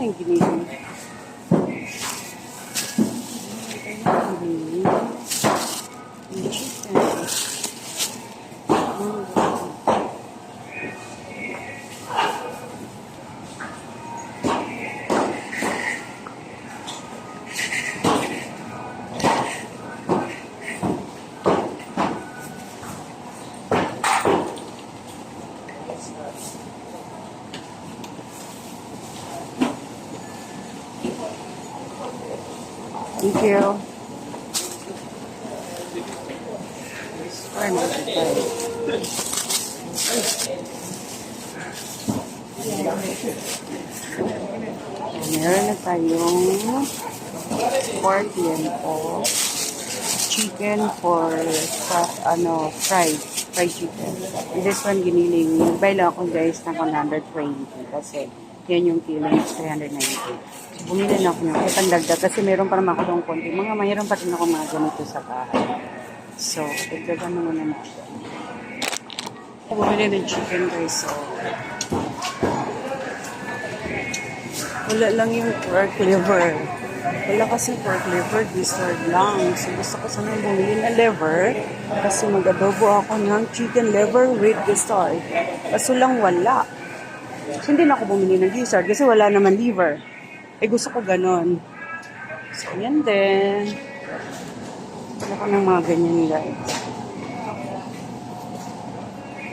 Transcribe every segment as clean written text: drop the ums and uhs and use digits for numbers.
yung giniling. Giniling. Yung chicken. Thank you. Meron na tayong pork lempo, chicken for fried chicken. And this one giniling. Nagbay lang ako guys ng 120 kasi yan yung kilo ng 390. Bumili na ako ng itang dagdag kasi meron pa naman ako doon konti. Mayroon pa rin ako mga ganito sa bahay. So, dagdagan mo muna natin. Bumili ng chicken guys. So, wala lang yung pork liver. Wala kasi pork liver, dessert lang. So, gusto ko sana bumili ng liver kasi mag-adobo ako ng chicken liver with dessert. Kaso lang wala. So, hindi na ako bumili ng dessert kasi wala naman liver. Eh, gusto ko ganon. So, yan din. Wala ko ng mga ganyan, guys.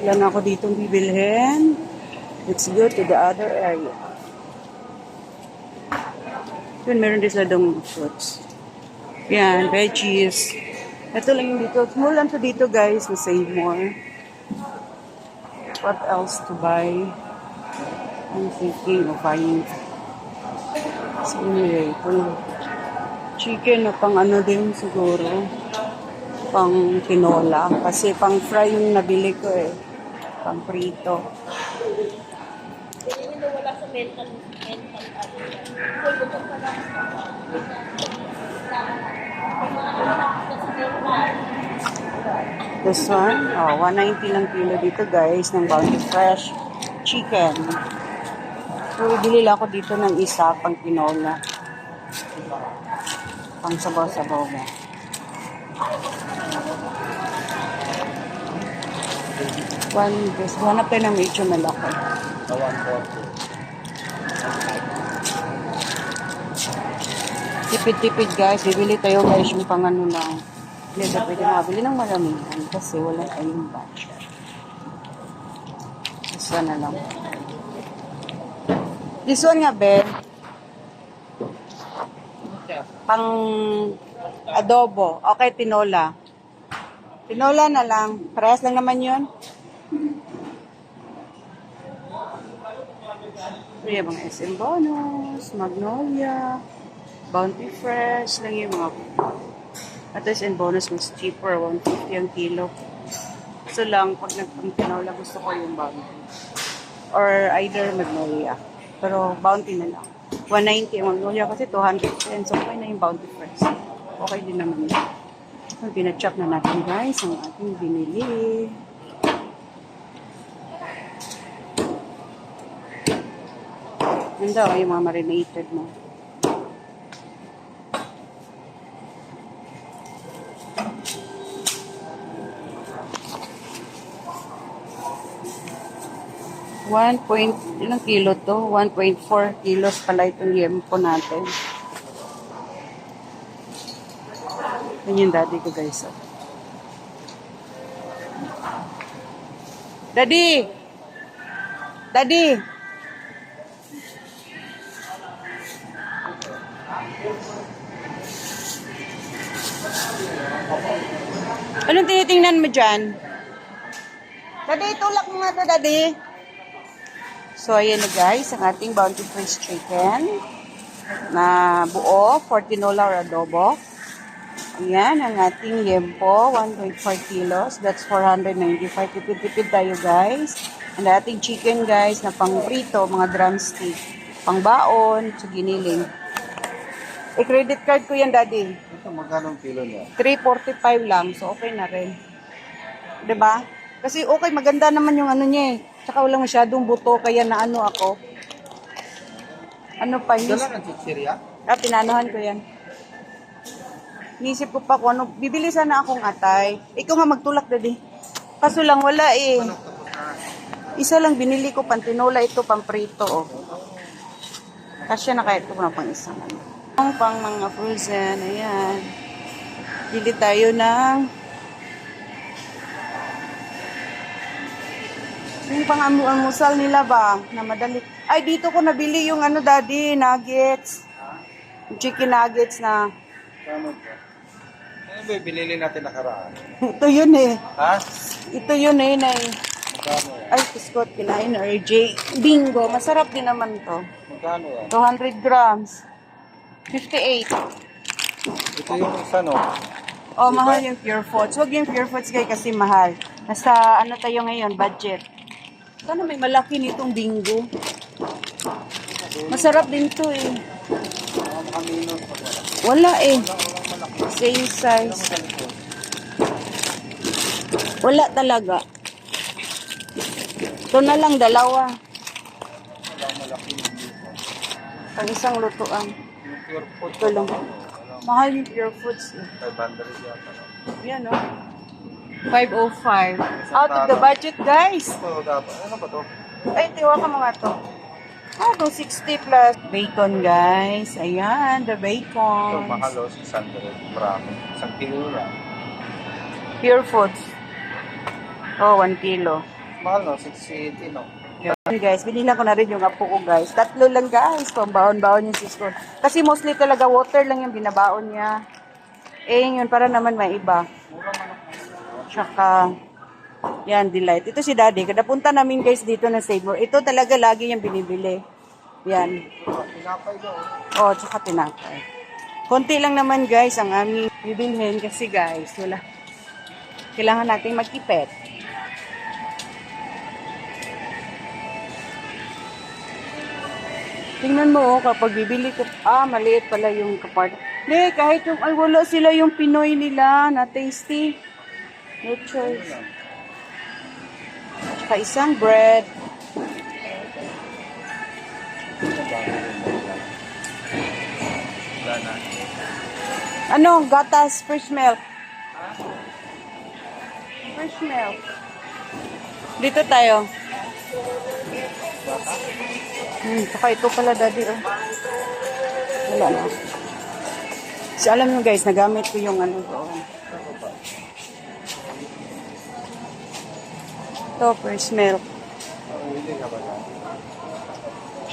Wala na ako ditong bibilhin. Let's go to the other area. Yun, meron din sila dong fruits. Yan, veggies. Ito lang yung dito. Small lang to dito, guys. We save more. What else to buy? I'm thinking of buying. So anyway, chicken na pang ano din siguro. Pang tinola. Kasi pang fry yung nabili ko eh. Pang prito. Wala sa mental. This one, 190 lang kilo dito guys ng Bounty Fresh chicken. So, bibili lang ako dito ng isa pang tinola. Pang sabaw-sabaw mo. Hanap tayo ng medyo malaki. Tipid-tipid guys. Bibili tayo guys yung pang ano lang. Hindi na pwede makabili ng maramihan kasi wala tayong budget. Isa na lang. This one nga, Ben. Pang adobo. Okay, tinola. Tinola na lang. Parehas lang naman yun. May mga SM Bonus, Magnolia, Bounty Fresh, lang yung mga at SM Bonus mas cheaper, 150 ang kilo. So lang, pag nagpang-tinola, gusto ko yung Bounty. Or either Magnolia. Pero Bounty na lang. 190 ang Magnolia kasi 210. So, okay na yung Bounty Fresh. Okay din naman yun. So, pina-check na natin guys ang ating binili. Yan daw yung mga marinated mo. Ilang kilo to? 1.4 kilos pala itong yempo natin. Yan yung daddy ko guys. Daddy! Daddy! Anong tinitingnan mo dyan? Daddy, tulak mo nga to, daddy. So, ayan na guys, ang ating Bounty Fresh chicken na buo, 14 tinola or adobo. Ayan, ang ating yempo, 1.4 kilos. That's 495. Tipid-tipid tayo guys. Ang ating chicken guys na pang prito, mga drumstick. Pang baon, sa giniling. I-credit card ko yan, daddy. Ito, magkano kilo niya? 345 lang, so okay na rin. 'Di ba? Kasi okay, maganda naman yung ano niya eh. Tsaka walang masyadong buto, kaya na ano ako. Ano pa, Dala ng chichirya? pinanohan ko yan. Inisip ko pa kung ano, bibili sana akong atay. Ikaw nga magtulak, daddy. Kaso lang, wala eh. Manok tapos na. Isa lang binili ko, pantinola ito, pamprito, oh. Kasya na kahit ito na pang isang ano. Ang pang mga frozen, ayan. Bili tayo ng yung pang-amusal nila ba, na madali. Ay, dito ko nabili yung ano, daddy, nuggets. Yung chicken nuggets na. Kano ba? Ano ba binili natin nakaraan? Ito yun eh. Ha? Ito yun eh, na Magkano yan? ay, Scott, kinain na RJ. Bingo, masarap din naman to. Magkano yan? 200 grams. 58. Ito yung isa, no? Oh, mahal yung Pure Foods. Huwag yung Pure Foods guys kasi mahal. Nasa ano tayo ngayon, budget. Sana may malaki nitong bingo. Masarap din to eh. Kamino. Wala eh. Same size. Wala talaga. Ito na lang, dalawa. Malaki yung dito. Pang isang lutuan. Yung pure food. Ito lang. Mahal yung Pure Foods eh. 500 yata. Yan oh. 505. Out of the budget guys. Ito, dapat. Ano ba to? Ay, tiwa ka mga to. Ah, 260 plus bacon, guys. Ayan, the Ito, bacon. mahal o. 600. Marami. Isang kilo lang. Pure Foods. Oh, 1 kilo. Mahal no? 680 no? Yun, guys. Binila ko na rin yung apo ko, guys. 3 lang, guys. Pambaon-baon yung sis ko. Kasi mostly talaga water lang yung binabaon niya. Eh, yun, para naman may iba. Tsaka, yan, delight. Ito si daddy. Kada punta namin, guys, dito na Save More. Ito talaga lagi yung binibili. Yan. Pinapay daw. Oh, tsaka tinapay. Konti lang naman guys ang aming bibilhin kasi guys, wala. Kailangan nating magtipid. Tingnan mo oh, kapag bibili ko, maliit pala yung kapart. Hindi, kahit yung, ay wala sila yung Pinoy nila na tasty. No choice. Tsaka isang bread. Wala na. Ano? Gatas, fresh milk. Fresh milk. Dito tayo. Saka ito pala, daddy. Oh. Wala na. So, alam nyo guys, nagamit ko yung ano doon. Ito, fresh milk. Hindi ka ba yan?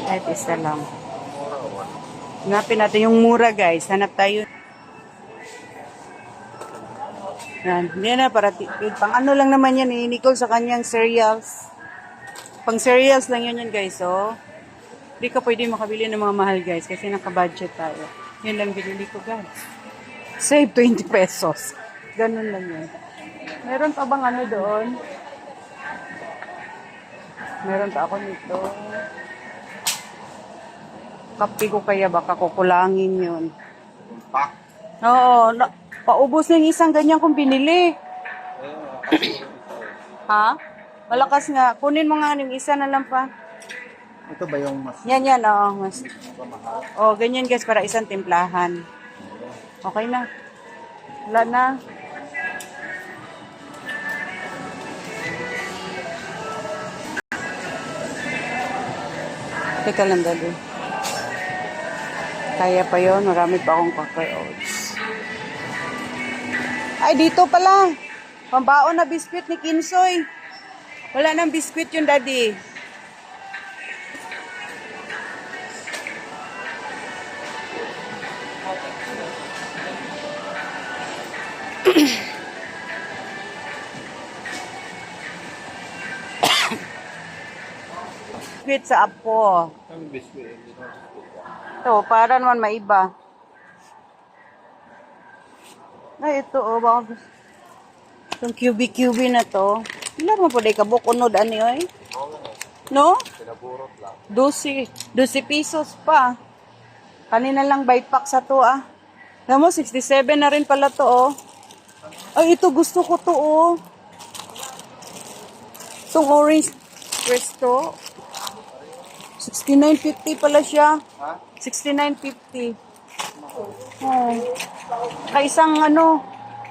Kahit isa lang. Hanapin natin yung mura guys. Hanap tayo. Yan. Hindi na para tipid. Pang ano lang naman yan eh. Nicole sa kanyang cereals. Pang cereals lang yun guys. Oh. Hindi ka pwede makabili ng mga mahal guys. Kasi naka-budget tayo. Yun lang binili ko guys. Save 20 pesos. Ganun lang yun. Meron pa bang ano doon? Meron pa ako nito. Kapi ko kaya baka kukulangin yun. Pak. Oo. Paubos na yung isang ganyan kung binili. Ha? Malakas nga. Kunin mo nga yung isa na lang pa. Ito ba yung mas Yan, oo. Mas. mahal? Oh, ganyan guys para isang timplahan. Okay na. Wala na. Teka lang dali. Kaya pa yon, marami pa akong Quaker Oats. Ay, dito pala. Pambaon na biskwit ni Kinsoy. Wala nang biskwit yung daddy. Biskwit sa apo. Ang biscuit. Ito, para naman maiba. Ay, ito, oh, baka gusto. Itong QB na to. Ilan mo po, day ka bukunod, ano yun? No? Pinaburot lang. 12 pesos pa. Kanina lang bite pack sa to, ah. Alam mo, 67 na rin pala to, oh. Ay, ito, gusto ko to, oh. Itong orange presto. 69.50 pala siya. Ha? 69.50. Oh. Isang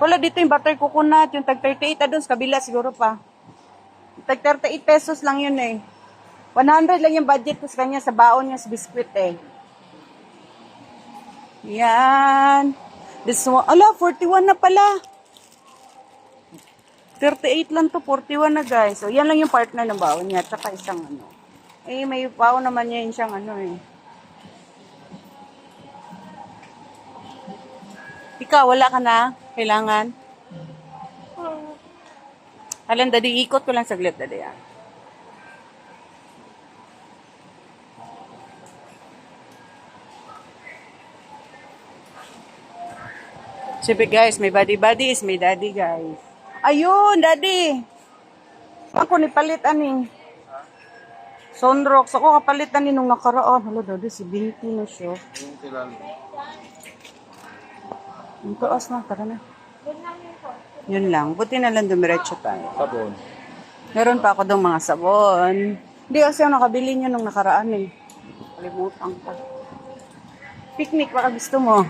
wala dito yung butter coconut, yung tag 38 doon sa kabila siguro pa. Tag 38 pesos lang yun eh. 100 lang yung budget ko sa kanya sa baon niya sa biskwit eh. Yan. This one, 41 na pala. 38 lang to, 41 na guys. So, yan lang yung partner ng baon niya. Tsaka isang Eh, may baon naman niya yung siyang eh. Ikaw, wala ka na? Kailangan? Alam, daddy, ikot ko lang saglit, daddy. Siyempre guys, may body is may daddy guys. Ayun, daddy. Ako ni palit ani. Sunrox. Ako kapalit ani nung nakaraan. Hala, daddy, si Binti na siya. Yung kilala. Ang taas na, tara na. Yun lang. Buti na lang dumiretso tayo. Sabon. Meron pa ako dong mga sabon. Hindi kasi ako nakabili niya nung nakaraan eh. Kalimutan ko. Picnic, baka gusto mo.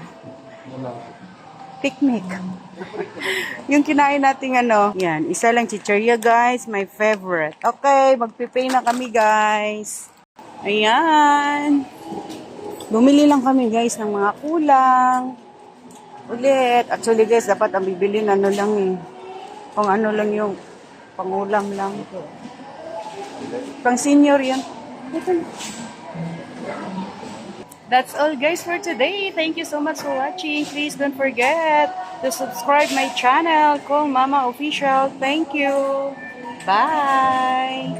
Wala. Picnic. Yung kinain nating yan, isa lang chichirya guys, my favorite. Okay, magpipay na kami guys. Ayan. Bumili lang kami guys ng mga kulang. Ulit. Actually guys, dapat ang bibili lang eh. Kung lang yung pangulam lang. Pang senior yan. That's all guys for today. Thank you so much for watching. Please don't forget to subscribe my channel, Call Mama Official. Thank you. Bye.